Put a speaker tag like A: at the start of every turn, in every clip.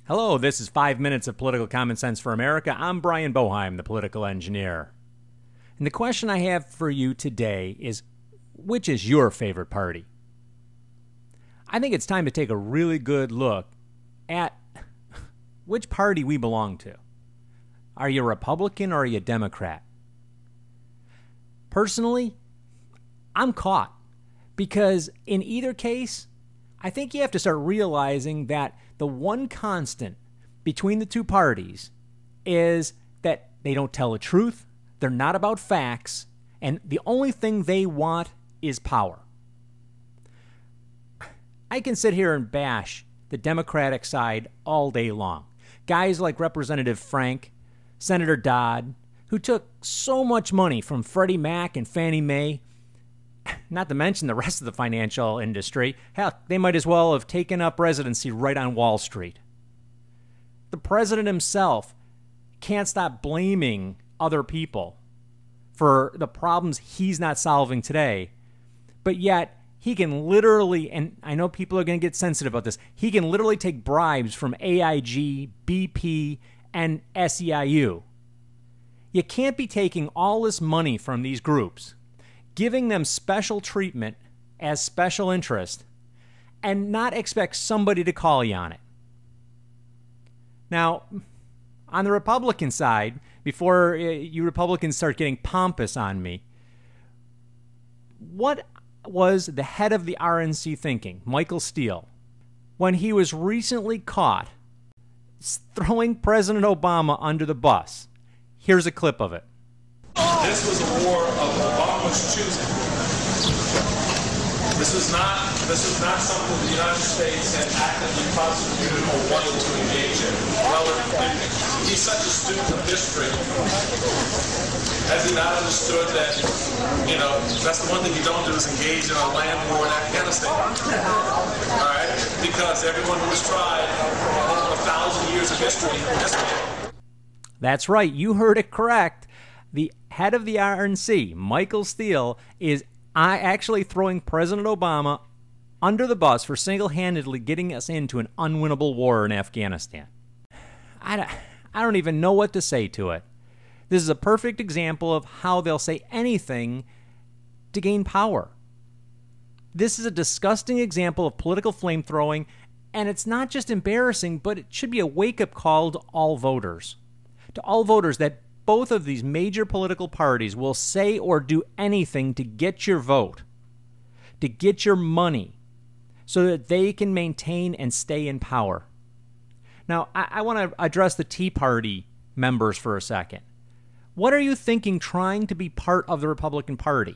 A: Hello, this is 5 Minutes of Political Common Sense for America. I'm Brian Boeheim, the political engineer. And the question I have for you today is, which is your favorite party? I think it's time to take a really good look at which party we belong to. Are you a Republican or are you a Democrat? Personally, I'm caught because in either case, I think you have to start realizing that the one constant between the two parties is that they don't tell the truth, they're not about facts, and the only thing they want is power. I can sit here and bash the Democratic side all day long. Guys like Representative Frank, Senator Dodd, who took so much money from Freddie Mac and Fannie Mae, not to mention the rest of the financial industry. Hell, they might as well have taken up residency right on Wall Street. The president himself can't stop blaming other people for the problems he's not solving today, but yet he can literally, and I know people are going to get sensitive about this, he can literally take bribes from AIG, BP, and SEIU. You can't be taking all this money from these groups, giving them special treatment as special interest, and not expect somebody to call you on it. Now, on the Republican side, before you Republicans start getting pompous on me, what was the head of the RNC thinking, Michael Steele, when he was recently caught throwing President Obama under the bus? Here's a clip of it.
B: This was a war of Obama's choosing. This is not something the United States had actively prosecuted or wanted to engage in. Well, he's such a student of history. Has he not understood that, that's the one thing you don't do is engage in a land war in Afghanistan? All right? Because everyone who was tried over 1,000 years of history.
A: That's right. You heard it correct. The head of the RNC, Michael Steele, is actually throwing President Obama under the bus for single-handedly getting us into an unwinnable war in Afghanistan. I don't even know what to say to it. This is a perfect example of how they'll say anything to gain power. This is a disgusting example of political flame-throwing, and it's not just embarrassing, but it should be a wake-up call to all voters. To all voters that both of these major political parties will say or do anything to get your vote, to get your money, so that they can maintain and stay in power. Now, I want to address the Tea Party members for a second. What are you thinking trying to be part of the Republican Party?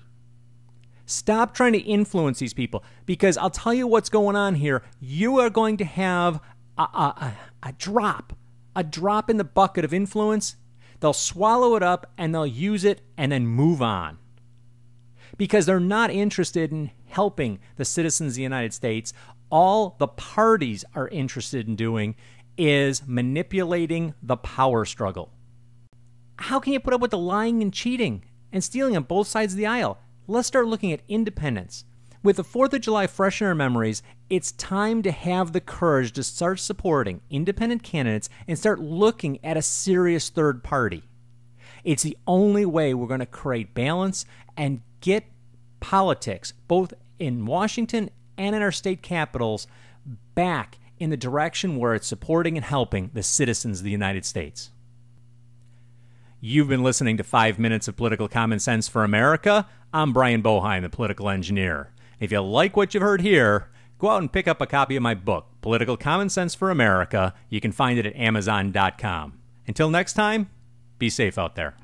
A: Stop trying to influence these people, because I'll tell you what's going on here. You are going to have a drop in the bucket of influence. They'll swallow it up and they'll use it and then move on. Because they're not interested in helping the citizens of the United States. All the parties are interested in doing is manipulating the power struggle. How can you put up with the lying and cheating and stealing on both sides of the aisle? Let's start looking at independence. With the 4th of July fresh in our memories, it's time to have the courage to start supporting independent candidates and start looking at a serious third party. It's the only way we're going to create balance and get politics, both in Washington and in our state capitals, back in the direction where it's supporting and helping the citizens of the United States. You've been listening to 5 Minutes of Political Common Sense for America. I'm Brian Boeheim, the political engineer. If you like what you've heard here, go out and pick up a copy of my book, Political Common Sense for America. You can find it at Amazon.com. Until next time, be safe out there.